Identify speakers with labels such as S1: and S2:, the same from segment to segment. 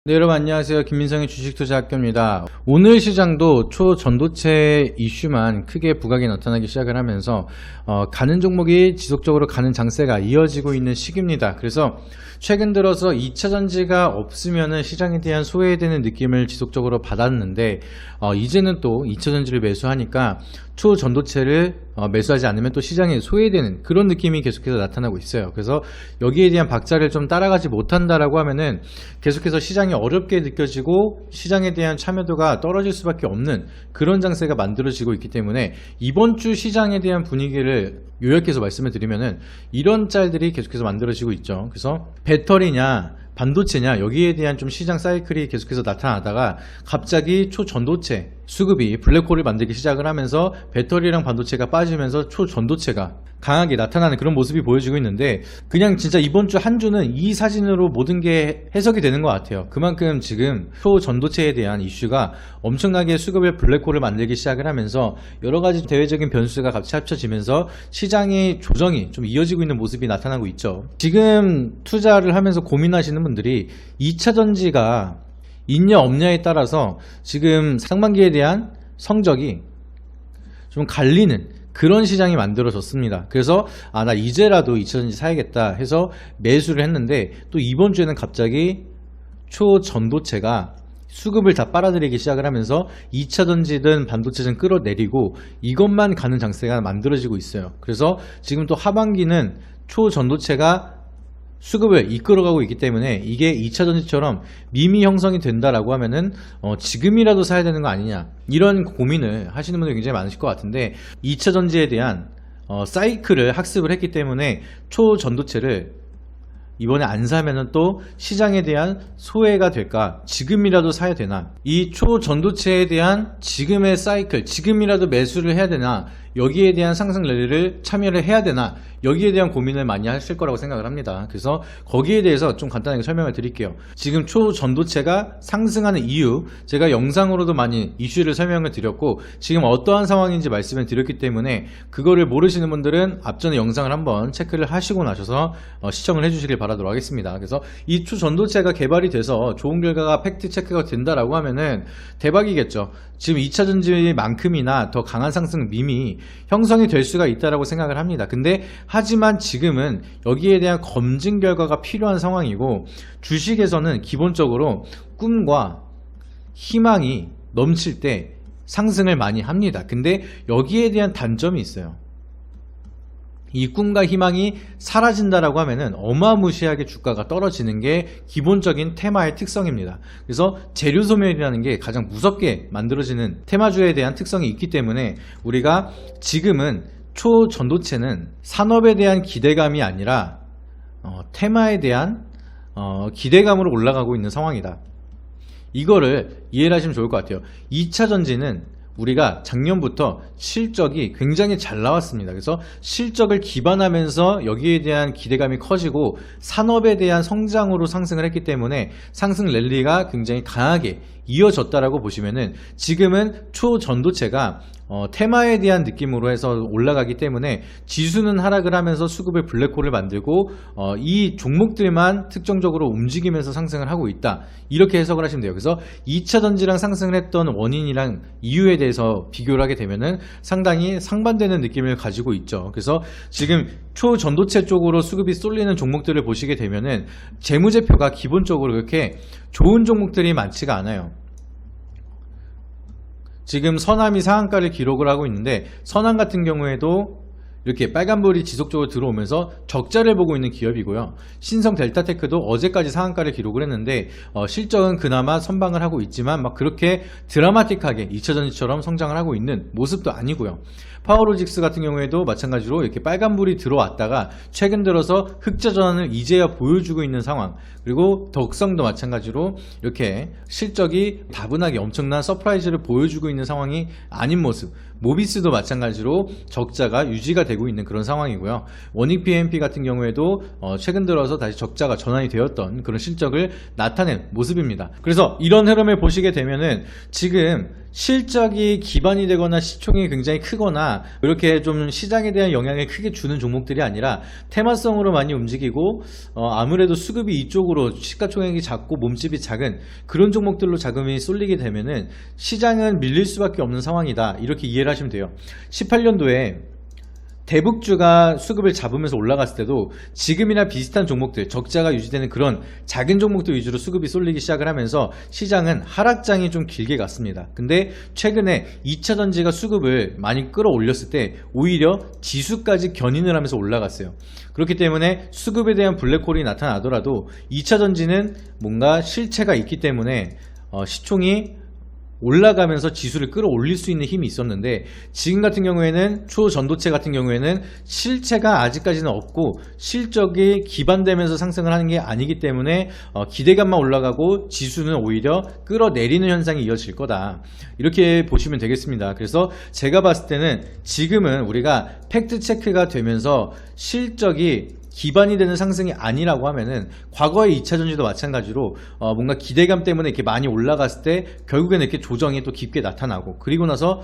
S1: 네, 여러분 안녕하세요. 김민성의 주식투자학교입니다. 오늘 시장도 초전도체 이슈만 크게 부각이 나타나기 시작을 하면서 가는 종목이 지속적으로 가는 장세가 이어지고 있는 시기입니다. 그래서 최근 들어서 2차전지가 없으면 시장에 대한 소외되는 느낌을 지속적으로 받았는데 이제는 또 2차전지를 매수하니까 초전도체를 매수하지 않으면 또 시장에 소외되는 그런 느낌이 계속해서 나타나고 있어요. 그래서 여기에 대한 박자를 좀 따라가지 못한다라고 하면은 계속해서 시장이 어렵게 느껴지고 시장에 대한 참여도가 떨어질 수밖에 없는 그런 장세가 만들어지고 있기 때문에 이번 주 시장에 대한 분위기를 요약해서 말씀을 드리면은 이런 짤들이 계속해서 만들어지고 있죠. 그래서 배터리냐 반도체냐 여기에 대한 좀 시장 사이클이 계속해서 나타나다가 갑자기 초전도체 수급이 블랙홀을 만들기 시작을 하면서 배터리랑 반도체가 빠지면서 초전도체가 강하게 나타나는 그런 모습이 보여지고 있는데 그냥 진짜 이번 주 한 주는 이 사진으로 모든 게 해석이 되는 것 같아요. 그만큼 지금 초전도체에 대한 이슈가 엄청나게 수급의 블랙홀을 만들기 시작을 하면서 여러가지 대외적인 변수가 같이 합쳐지면서 시장의 조정이 좀 이어지고 있는 모습이 나타나고 있죠. 지금 투자를 하면서 고민하시는 분들이 2차전지가 있냐 없냐에 따라서 지금 상반기에 대한 성적이 좀 갈리는 그런 시장이 만들어졌습니다. 그래서 나 이제라도 2차전지 사야겠다 해서 매수를 했는데 또 이번 주에는 갑자기 초전도체가 수급을 다 빨아들이기 시작을 하면서 2차전지든 반도체든 끌어내리고 이것만 가는 장세가 만들어지고 있어요. 그래서 지금 또 하반기는 초전도체가 수급을 이끌어가고 있기 때문에 이게 2차전지처럼 미미 형성이 된다라고 하면은 지금이라도 사야 되는 거 아니냐 이런 고민을 하시는 분들이 굉장히 많으실 것 같은데 2차전지에 대한 사이클을 학습을 했기 때문에 초전도체를 이번에 안 사면은 또 시장에 대한 소외가 될까 지금이라도 사야 되나 이 초전도체에 대한 지금의 사이클 지금이라도 매수를 해야 되나 여기에 대한 상승 랠리를 참여를 해야 되나 여기에 대한 고민을 많이 하실 거라고 생각을 합니다. 그래서 거기에 대해서 좀 간단하게 설명을 드릴게요. 지금 초전도체가 상승하는 이유 제가 영상으로도 많이 이슈를 설명을 드렸고 지금 어떠한 상황인지 말씀을 드렸기 때문에 그거를 모르시는 분들은 앞전에 영상을 한번 체크를 하시고 나셔서 시청을 해주시길 바라도록 하겠습니다. 그래서 이 초전도체가 개발이 돼서 좋은 결과가 팩트 체크가 된다라고 하면은 대박이겠죠. 지금 2차전지만큼이나 더 강한 상승 밈이 형성이 될 수가 있다라고 생각을 합니다. 근데 하지만 지금은 여기에 대한 검증 결과가 필요한 상황이고 주식에서는 기본적으로 꿈과 희망이 넘칠 때 상승을 많이 합니다. 근데 여기에 대한 단점이 있어요. 이 꿈과 희망이 사라진다라고 하면은 어마무시하게 주가가 떨어지는 게 기본적인 테마의 특성입니다. 그래서 재료 소멸이라는 게 가장 무섭게 만들어지는 테마주에 대한 특성이 있기 때문에 우리가 지금은 초전도체는 산업에 대한 기대감이 아니라 테마에 대한 기대감으로 올라가고 있는 상황이다. 이거를 이해를 하시면 좋을 것 같아요. 2차전지는 우리가 작년부터 실적이 굉장히 잘 나왔습니다. 그래서 실적을 기반하면서 여기에 대한 기대감이 커지고 산업에 대한 성장으로 상승을 했기 때문에 상승 랠리가 굉장히 강하게 이어졌다라고 보시면은 지금은 초전도체가 테마에 대한 느낌으로 해서 올라가기 때문에 지수는 하락을 하면서 수급의 블랙홀을 만들고 이 종목들만 특정적으로 움직이면서 상승을 하고 있다 이렇게 해석을 하시면 돼요. 그래서 2차전지랑 상승을 했던 원인이랑 이유에 대해서 비교를 하게 되면은 상당히 상반되는 느낌을 가지고 있죠. 그래서 지금 초전도체 쪽으로 수급이 쏠리는 종목들을 보시게 되면은 재무제표가 기본적으로 그렇게 좋은 종목들이 많지가 않아요. 지금 선암이 상한가를 기록을 하고 있는데 선암 같은 경우에도 이렇게 빨간불이 지속적으로 들어오면서 적자를 보고 있는 기업이고요. 신성 델타테크도 어제까지 상한가를 기록을 했는데 실적은 그나마 선방을 하고 있지만 막 그렇게 드라마틱하게 2차전지처럼 성장을 하고 있는 모습도 아니고요. 파워로직스 같은 경우에도 마찬가지로 이렇게 빨간불이 들어왔다가 최근 들어서 흑자 전환을 이제야 보여주고 있는 상황 그리고 덕성도 마찬가지로 이렇게 실적이 다분하게 엄청난 서프라이즈를 보여주고 있는 상황이 아닌 모습 모비스도 마찬가지로 적자가 유지가 되고 있는 그런 상황이고요. 원익 PMP 같은 경우에도 최근 들어서 다시 적자가 전환이 되었던 그런 실적을 나타낸 모습입니다. 그래서 이런 흐름을 보시게 되면은 지금 실적이 기반이 되거나 시총이 굉장히 크거나 이렇게 좀 시장에 대한 영향을 크게 주는 종목들이 아니라 테마성으로 많이 움직이고 아무래도 수급이 이쪽으로 기본적으로 시가총액이 작고 몸집이 작은 그런 종목들로 자금이 쏠리게 되면은 시장은 밀릴 수밖에 없는 상황이다, 이렇게 이해를 하시면 돼요. 18년도에 대북주가 수급을 잡으면서 올라갔을 때도 지금이나 비슷한 종목들, 적자가 유지되는 그런 작은 종목들 위주로 수급이 쏠리기 시작을 하면서 시장은 하락장이 좀 길게 갔습니다. 근데 최근에 2차전지가 수급을 많이 끌어올렸을 때 오히려 지수까지 견인을 하면서 올라갔어요. 그렇기 때문에 수급에 대한 블랙홀이 나타나더라도 2차전지는 뭔가 실체가 있기 때문에 시총이 올라가면서 지수를 끌어올릴 수 있는 힘이 있었는데, 지금 같은 경우에는 초전도체 같은 경우에는 실체가 아직까지는 없고 실적이 기반되면서 상승을 하는 게 아니기 때문에 기대감만 올라가고 지수는 오히려 끌어내리는 현상이 이어질 거다, 이렇게 보시면 되겠습니다. 그래서 제가 봤을 때는 지금은 우리가 팩트 체크가 되면서 실적이 기반이 되는 상승이 아니라고 하면은 과거의 2차전지도 마찬가지로 뭔가 기대감 때문에 이렇게 많이 올라갔을 때 결국에는 이렇게 조정이 또 깊게 나타나고, 그리고 나서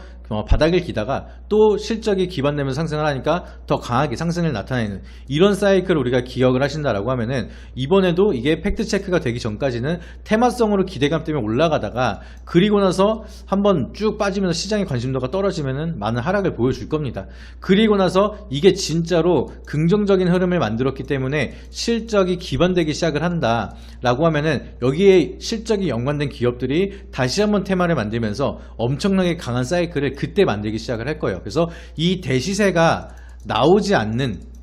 S1: 바닥을 기다가 또 실적이 기반되면서 상승을 하니까 더 강하게 상승을 나타내는 이런 사이클을 우리가 기억을 하신다라고 하면은 이번에도 이게 팩트 체크가 되기 전까지는 테마성으로 기대감 때문에 올라가다가 그리고 나서 한번 쭉 빠지면서 시장의 관심도가 떨어지면은 많은 하락을 보여줄 겁니다. 그리고 나서 이게 진짜로 긍정적인 흐름을 만들었기 때문에 실적이 기반되기 시작을 한다 라고 하면은 여기에 실적이 연관된 기업들이 다시 한번 테마를 만들면서 엄청나게 강한 사이클을 그때 만들기 시작을 할 거예요. 그래서 이 대시세가 나오지 않는,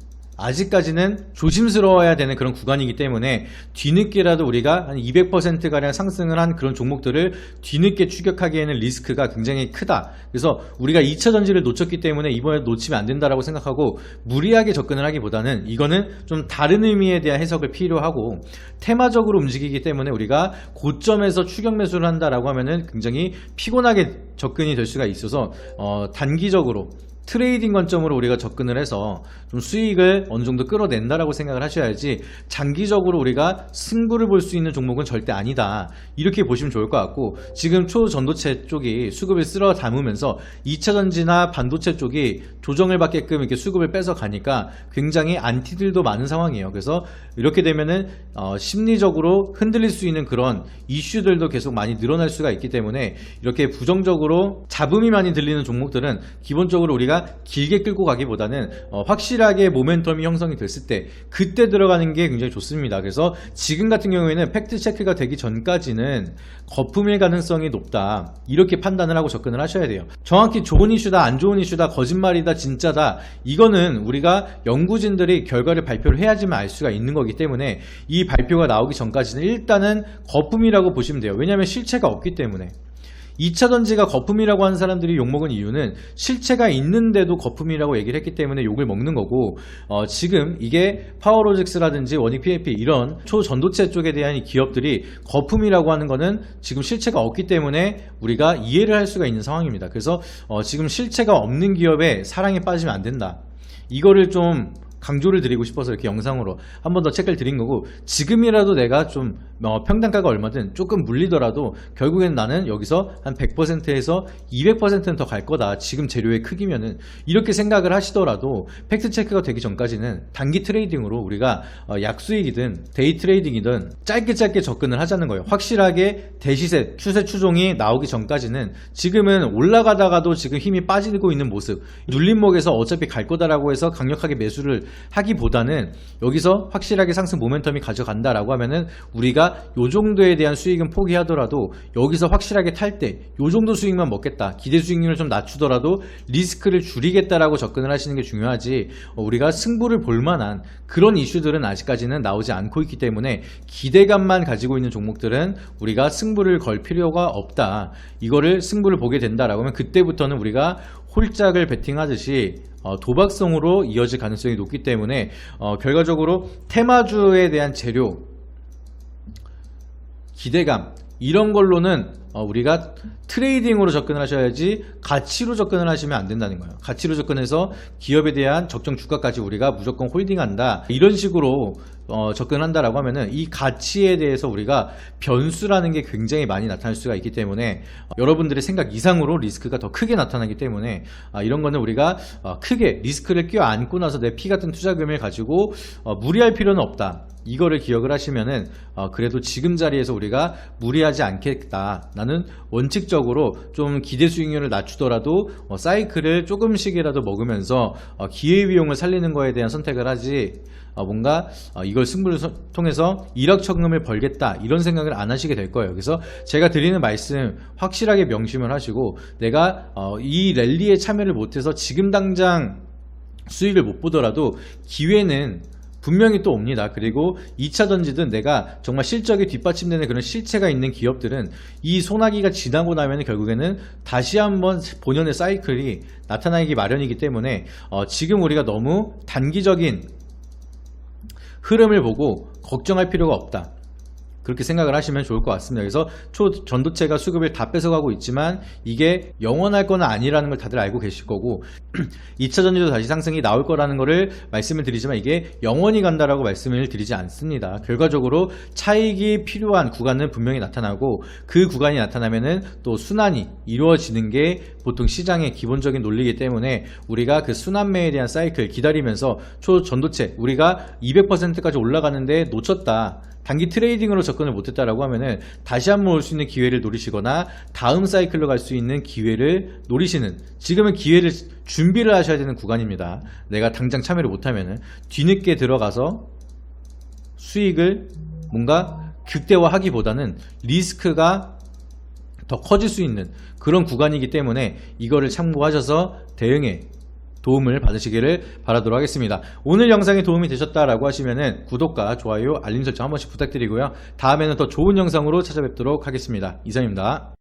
S1: 아직까지는 조심스러워야 되는 그런 구간이기 때문에 뒤늦게라도 우리가 한 200%가량 상승을 한 그런 종목들을 뒤늦게 추격하기에는 리스크가 굉장히 크다. 그래서 우리가 2차전지를 놓쳤기 때문에 이번에 놓치면 안 된다라고 생각하고 무리하게 접근을 하기보다는 이거는 좀 다른 의미에 대한 해석을 필요로 하고, 테마적으로 움직이기 때문에 우리가 고점에서 추격 매수를 한다라고 하면은 굉장히 피곤하게 접근이 될 수가 있어서 단기적으로 트레이딩 관점으로 우리가 접근을 해서 좀 수익을 어느 정도 끌어낸다라고 생각을 하셔야지, 장기적으로 우리가 승부를 볼 수 있는 종목은 절대 아니다, 이렇게 보시면 좋을 것 같고, 지금 초전도체 쪽이 수급을 쓸어 담으면서 2차전지나 반도체 쪽이 조정을 받게끔 이렇게 수급을 뺏어 가니까 굉장히 안티들도 많은 상황이에요. 그래서 이렇게 되면은 심리적으로 흔들릴 수 있는 그런 이슈들도 계속 많이 늘어날 수가 있기 때문에 이렇게 부정적으로 잡음이 많이 들리는 종목들은 기본적으로 우리가 길게 끌고 가기보다는 확실하게 모멘텀이 형성이 됐을 때 그때 들어가는 게 굉장히 좋습니다. 그래서 지금 같은 경우에는 팩트 체크가 되기 전까지는 거품일 가능성이 높다, 이렇게 판단을 하고 접근을 하셔야 돼요. 정확히 좋은 이슈다, 안 좋은 이슈다, 거짓말이다, 진짜다, 이거는 우리가 연구진들이 결과를 발표를 해야지만 알 수가 있는 거기 때문에 이 발표가 나오기 전까지는 일단은 거품이라고 보시면 돼요. 왜냐하면 실체가 없기 때문에. 2차전지가 거품이라고 하는 사람들이 욕먹은 이유는 실체가 있는데도 거품이라고 얘기를 했기 때문에 욕을 먹는 거고, 지금 이게 파워로직스라든지 원익 PAP 이런 초전도체 쪽에 대한 이 기업들이 거품이라고 하는 거는 지금 실체가 없기 때문에 우리가 이해를 할 수가 있는 상황입니다. 그래서 지금 실체가 없는 기업에 사랑에 빠지면 안 된다, 이거를 좀 강조를 드리고 싶어서 이렇게 영상으로 한 번 더 체크를 드린 거고, 지금이라도 내가 좀 평단가가 얼마든 조금 물리더라도 결국엔 나는 여기서 한 100%에서 200%는 더 갈 거다, 지금 재료의 크기면은, 이렇게 생각을 하시더라도 팩트 체크가 되기 전까지는 단기 트레이딩으로 우리가 약수익이든 데이 트레이딩이든 짧게 접근을 하자는 거예요. 확실하게 대시세 추세 추종이 나오기 전까지는 지금은 올라가다가도 지금 힘이 빠지고 있는 모습, 눌림목에서 어차피 갈 거다라고 해서 강력하게 매수를 하기보다는 여기서 확실하게 상승 모멘텀이 가져간다라고 하면은 우리가 요 정도에 대한 수익은 포기하더라도 여기서 확실하게 탈 때 요 정도 수익만 먹겠다, 기대 수익률을 좀 낮추더라도 리스크를 줄이겠다라고 접근을 하시는 게 중요하지, 우리가 승부를 볼 만한 그런 이슈들은 아직까지는 나오지 않고 있기 때문에 기대감만 가지고 있는 종목들은 우리가 승부를 걸 필요가 없다, 이거를 승부를 보게 된다라고 하면 그때부터는 우리가 홀짝을 베팅하듯이 도박성으로 이어질 가능성이 높기 때문에 결과적으로 테마주에 대한 재료, 기대감, 이런 걸로는 우리가 트레이딩으로 접근을 하셔야지 가치로 접근을 하시면 안 된다는 거예요. 가치로 접근해서 기업에 대한 적정 주가까지 우리가 무조건 홀딩한다, 이런 식으로 접근한다라고 하면은 이 가치에 대해서 우리가 변수라는 게 굉장히 많이 나타날 수가 있기 때문에 여러분들의 생각 이상으로 리스크가 더 크게 나타나기 때문에 이런 거는 우리가 크게 리스크를 껴안고 나서 내 피 같은 투자금을 가지고 무리할 필요는 없다. 이거를 기억을 하시면은 그래도 지금 자리에서 우리가 무리하지 않겠다. 나는 원칙적으로 좀 기대 수익률을 낮추더라도 사이클을 조금씩이라도 먹으면서 기회비용을 살리는 거에 대한 선택을 하지, 뭔가 이걸 승부를 통해서 일확천금을 벌겠다 이런 생각을 안 하시게 될 거예요. 그래서 제가 드리는 말씀 확실하게 명심을 하시고, 내가 이 랠리에 참여를 못해서 지금 당장 수익을 못 보더라도 기회는 분명히 또 옵니다. 그리고 2차 던지든 내가 정말 실적이 뒷받침되는 그런 실체가 있는 기업들은 이 소나기가 지나고 나면 결국에는 다시 한번 본연의 사이클이 나타나기 마련이기 때문에 지금 우리가 너무 단기적인 흐름을 보고 걱정할 필요가 없다, 그렇게 생각을 하시면 좋을 것 같습니다. 그래서 초전도체가 수급을 다 뺏어가고 있지만 이게 영원할 건 아니라는 걸 다들 알고 계실 거고 2차 전지도 다시 상승이 나올 거라는 거를 말씀을 드리지만 이게 영원히 간다라고 말씀을 드리지 않습니다. 결과적으로 차익이 필요한 구간은 분명히 나타나고, 그 구간이 나타나면은 또 순환이 이루어지는 게 보통 시장의 기본적인 논리이기 때문에 우리가 그 순환매에 대한 사이클 기다리면서 초전도체 우리가 200%까지 올라가는데 놓쳤다, 단기 트레이딩으로 접근을 못했다라고 하면은 다시 한번 올 수 있는 기회를 노리시거나 다음 사이클로 갈 수 있는 기회를 노리시는, 지금은 기회를 준비를 하셔야 되는 구간입니다. 내가 당장 참여를 못하면은 뒤늦게 들어가서 수익을 뭔가 극대화하기보다는 리스크가 더 커질 수 있는 그런 구간이기 때문에 이거를 참고하셔서 대응에 도움을 받으시기를 바라도록 하겠습니다. 오늘 영상이 도움이 되셨다라고 하시면은 구독과 좋아요, 알림 설정 한 번씩 부탁드리고요. 다음에는 더 좋은 영상으로 찾아뵙도록 하겠습니다. 이상입니다.